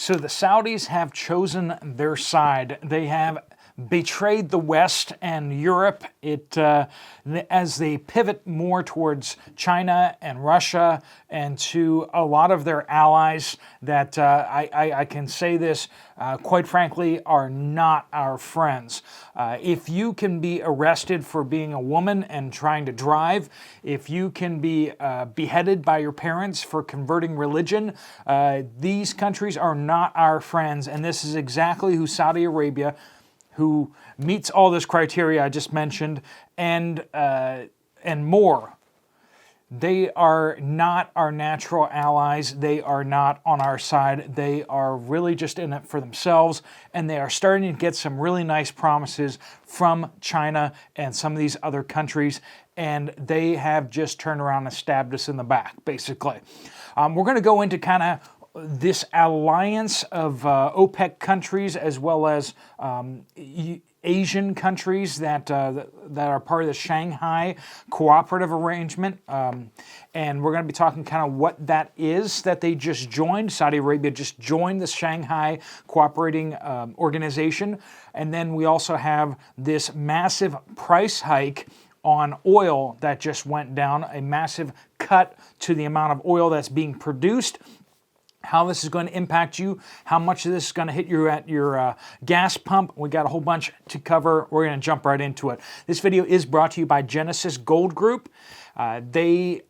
So the Saudis have chosen their side. They have betrayed the West and Europe as they pivot more towards China and Russia and to a lot of their allies that I can say this quite frankly are not our friends. If you can be arrested for being a woman and trying to drive, if you can be beheaded by your parents for converting religion, these countries are not our friends, and this is exactly who Saudi Arabia, who meets all this criteria I just mentioned, and more. They are not our natural allies. They are not on our side. They are really just in it for themselves, and they are starting to get some really nice promises from China and some of these other countries, and they have just turned around and stabbed us in the back, basically. We're going to go into kind of this alliance of OPEC countries as well as Asian countries that are part of the Shanghai cooperative arrangement, and we're going to be talking kind of what that is that they just joined. Saudi Arabia just joined the Shanghai cooperating organization, and then we also have this massive price hike on oil that just went down, a massive cut to the amount of oil that's being produced. How this is going to impact you, how much of this is going to hit you at your gas pump. We got a whole bunch to cover. We're going to jump right into it. This video is brought to you by Genesis Gold Group. They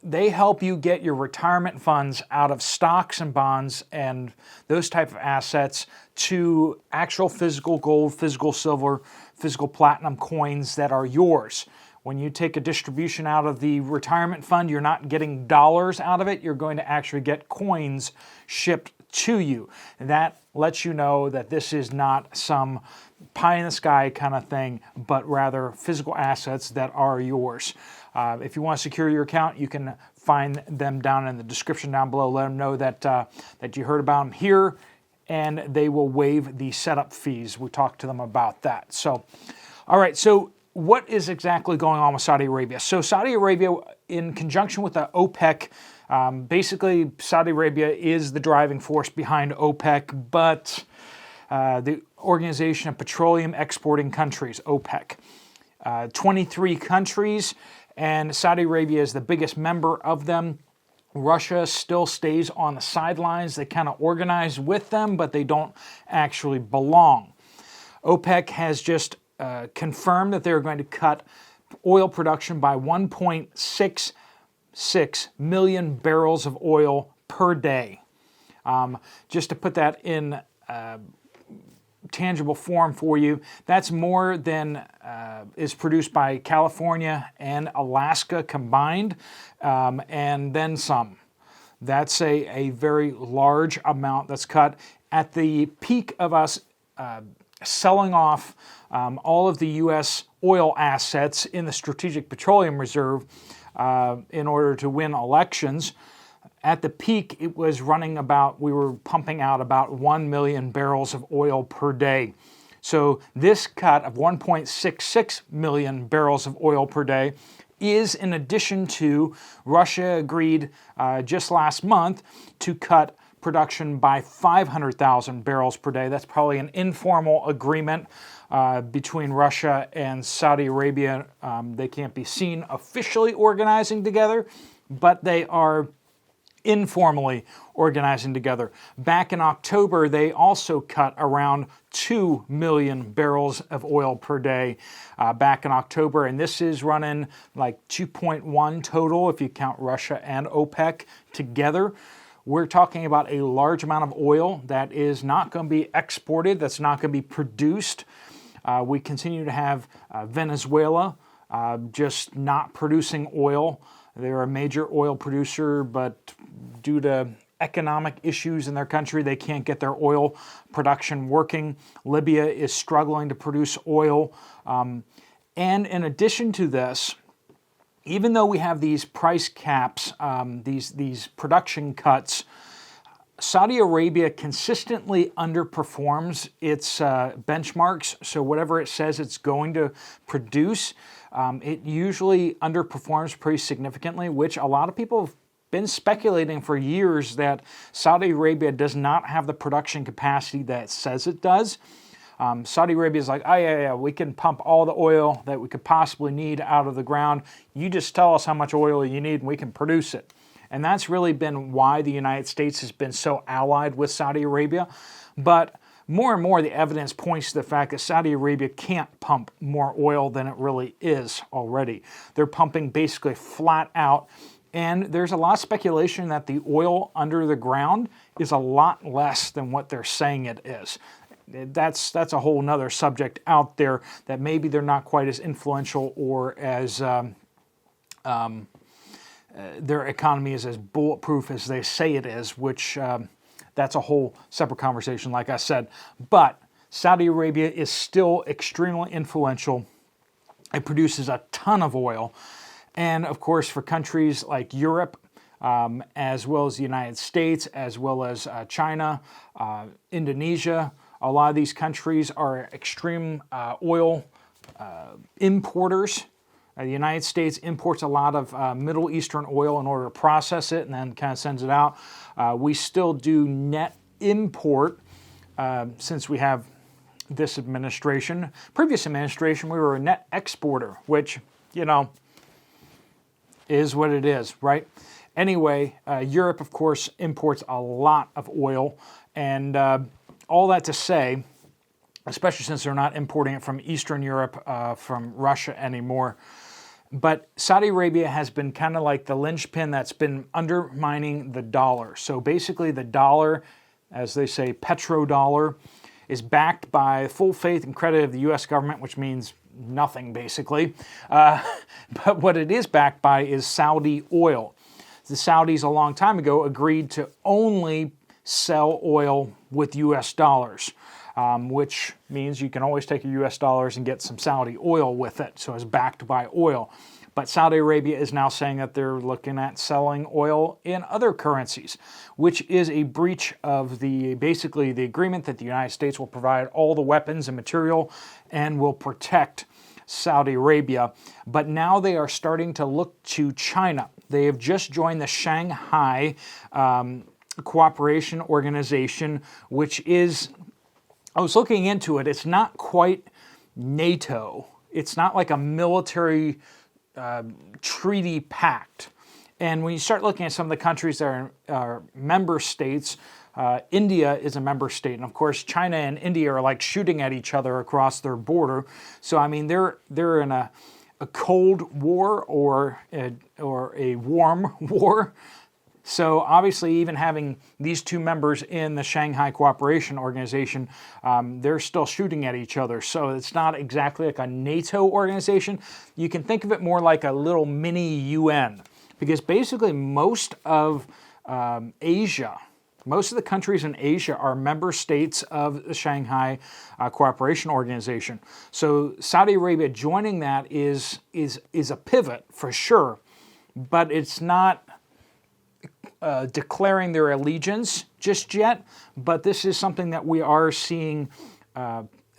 help you get your retirement funds out of stocks and bonds and those type of assets to actual physical gold, physical silver, physical platinum coins that are yours. When you take a distribution out of the retirement fund, you're not getting dollars out of it. You're going to actually get coins shipped to you. That lets you know that this is not some pie in the sky kind of thing, but rather physical assets that are yours. If you want to secure your account, you can find them down in the description down below. Let them know that you heard about them here, and they will waive the setup fees. We talked to them about that. So, all right, so what is exactly going on with Saudi Arabia? So Saudi Arabia, in conjunction with the OPEC, basically Saudi Arabia is the driving force behind OPEC, but the Organization of Petroleum Exporting Countries, OPEC. 23 countries, and Saudi Arabia is the biggest member of them. Russia still stays on the sidelines. They kind of organize with them, but they don't actually belong. OPEC has just confirmed that they're going to cut oil production by 1.66 million barrels of oil per day. Just to put that in tangible form for you, that's more than is produced by California and Alaska combined, and then some. That's a very large amount that's cut. At the peak of us selling off all of the U.S. oil assets in the Strategic Petroleum Reserve in order to win elections. At the peak, it was running we were pumping out about 1 million barrels of oil per day. So this cut of 1.66 million barrels of oil per day is in addition to Russia agreed just last month to cut production by 500,000 barrels per day. That's probably an informal agreement between Russia and Saudi Arabia. They can't be seen officially organizing together, but they are informally organizing together. Back in October, they also cut around 2 million barrels of oil per day back in October, and this is running like 2.1 total if you count Russia and OPEC together. We're talking about a large amount of oil that is not going to be exported, that's not going to be produced. We continue to have Venezuela just not producing oil. They're a major oil producer, but due to economic issues in their country, they can't get their oil production working. Libya is struggling to produce oil. And in addition to this, even though we have these price caps, these production cuts, Saudi Arabia consistently underperforms its benchmarks. So whatever it says it's going to produce, it usually underperforms pretty significantly, which a lot of people been speculating for years that Saudi Arabia does not have the production capacity that it says it does. Saudi Arabia is like, oh yeah, we can pump all the oil that we could possibly need out of the ground. You just tell us how much oil you need and we can produce it. And that's really been why the United States has been so allied with Saudi Arabia. But more and more the evidence points to the fact that Saudi Arabia can't pump more oil than it really is already. They're pumping basically flat out. And there's a lot of speculation that the oil under the ground is a lot less than what they're saying it is. That's a whole nother subject out there, that maybe they're not quite as influential or as their economy is as bulletproof as they say it is, which that's a whole separate conversation, like I said. But Saudi Arabia is still extremely influential. It produces a ton of oil. And of course, for countries like Europe, as well as the United States, as well as China, Indonesia, a lot of these countries are extreme oil importers. The United States imports a lot of Middle Eastern oil in order to process it and then kind of sends it out. We still do net import since we have this administration. Previous administration, we were a net exporter, which, you know, is what it is, right? Anyway, Europe, of course, imports a lot of oil. And all that to say, especially since they're not importing it from Eastern Europe, from Russia anymore. But Saudi Arabia has been kind of like the linchpin that's been undermining the dollar. So basically the dollar, as they say, petrodollar, is backed by full faith and credit of the U.S. government, which means nothing basically. But what it is backed by is Saudi oil. The Saudis a long time ago agreed to only sell oil with U.S. dollars. Which means you can always take your U.S. dollars and get some Saudi oil with it, so it's backed by oil. But Saudi Arabia is now saying that they're looking at selling oil in other currencies, which is a breach of basically the agreement that the United States will provide all the weapons and material and will protect Saudi Arabia. But now they are starting to look to China. They have just joined the Shanghai Cooperation Organization, which is, I was looking into it, it's not quite NATO. It's not like a military treaty pact. And when you start looking at some of the countries that are member states, India is a member state. And of course, China and India are like shooting at each other across their border. So, I mean, they're in a cold war or a warm war. So obviously, even having these two members in the Shanghai Cooperation Organization, they're still shooting at each other. So it's not exactly like a NATO organization. You can think of it more like a little mini UN, because basically most of Asia, most of the countries in Asia are member states of the Shanghai Cooperation Organization. So Saudi Arabia joining that is a pivot for sure, but it's not declaring their allegiance just yet, but this is something that we are seeing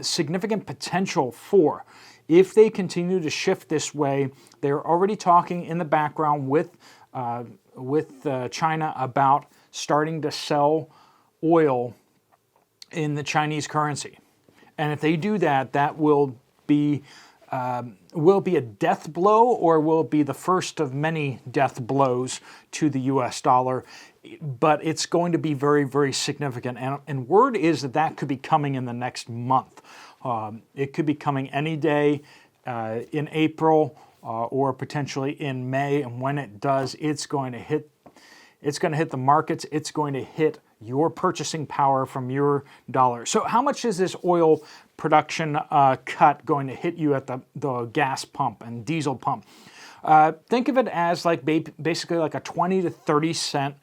significant potential for. If they continue to shift this way, they're already talking in the background with China about starting to sell oil in the Chinese currency. And if they do that, that will be a death blow, or will it be the first of many death blows to the U.S. dollar? But it's going to be very, very significant. And word is that could be coming in the next month. It could be coming any day in April or potentially in May. And when it does, it's going to hit the markets. It's going to hit your purchasing power from your dollar. So how much is this oil production cut going to hit you at the gas pump and diesel pump? Think of it as like basically like a 20 to 30 cent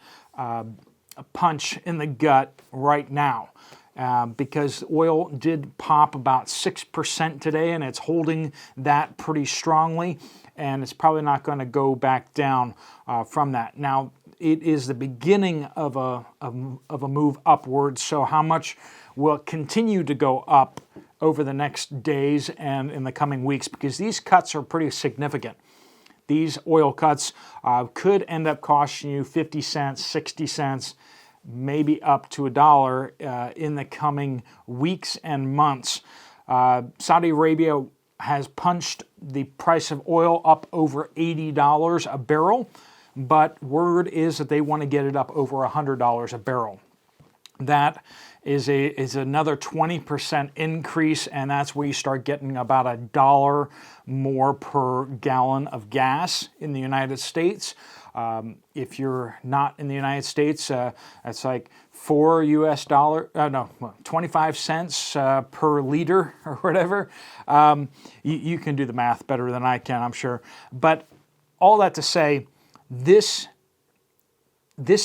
punch in the gut right now. Because oil did pop about 6% today, and it's holding that pretty strongly, and it's probably not going to go back down from that. Now, it is the beginning of a move upwards, so how much will continue to go up over the next days and in the coming weeks, because these cuts are pretty significant. these oil cuts could end up costing you 50 cents, 60 cents, maybe up to $1 in the coming weeks and months. Saudi Arabia has punched the price of oil up over $80 a barrel, but word is that they want to get it up over $100 a barrel. That is another 20% increase, and that's where you start getting about $1 more per gallon of gas in the United States. If you're not in the United States, that's like $4 25 cents per liter or whatever. You can do the math better than I can, I'm sure. But all that to say, this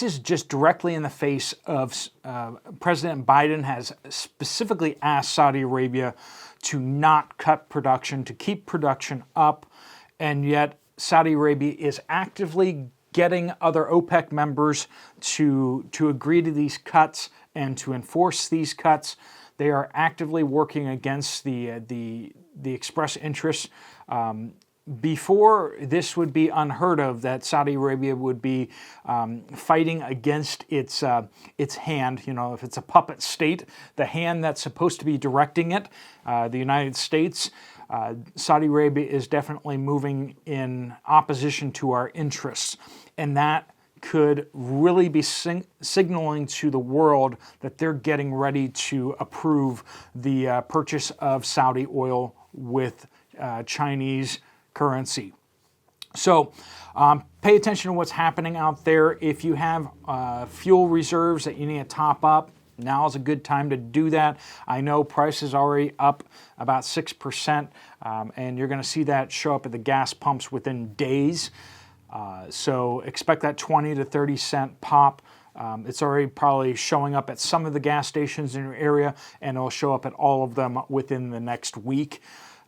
is just directly in the face of President Biden has specifically asked Saudi Arabia to not cut production, to keep production up, and yet Saudi Arabia is actively getting other OPEC members to agree to these cuts and to enforce these cuts. They are actively working against the express interests. Before, this would be unheard of that Saudi Arabia would be fighting against its hand. You know, if it's a puppet state, the hand that's supposed to be directing it, the United States, Saudi Arabia is definitely moving in opposition to our interests. And that could really be signaling to the world that they're getting ready to approve the purchase of Saudi oil with Chinese currency. So pay attention to what's happening out there. If you have fuel reserves that you need to top up, now is a good time to do that. I know price is already up about 6%, and you're going to see that show up at the gas pumps within days. So expect that 20 to 30 cent pop. It's already probably showing up at some of the gas stations in your area, and it'll show up at all of them within the next week.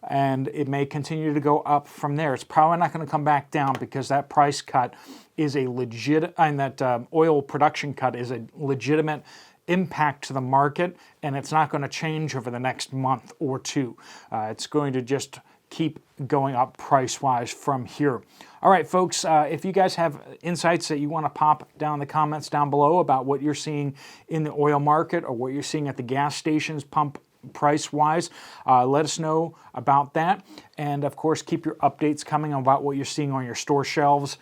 And it may continue to go up from there. It's probably not going to come back down because that price cut is a legit, and that oil production cut is a legitimate impact to the market, and it's not going to change over the next month or two. It's going to just keep going up price-wise from here. All right, folks, if you guys have insights that you want to pop down in the comments down below about what you're seeing in the oil market or what you're seeing at the gas stations pump price-wise, let us know about that. And, of course, keep your updates coming about what you're seeing on your store shelves.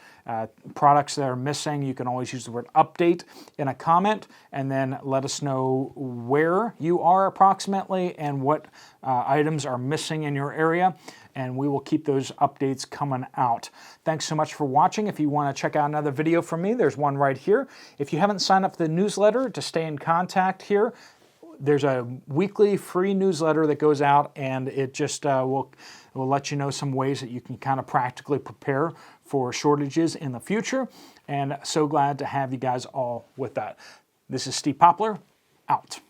Products that are missing, you can always use the word update in a comment, and then let us know where you are approximately and what items are missing in your area, and we will keep those updates coming out. Thanks so much for watching. If you want to check out another video from me, there's one right here. If you haven't signed up for the newsletter to stay in contact here, there's a weekly free newsletter that goes out, and it just will let you know some ways that you can kind of practically prepare for shortages in the future. And so glad to have you guys all with that. This is Steve Poplar, out.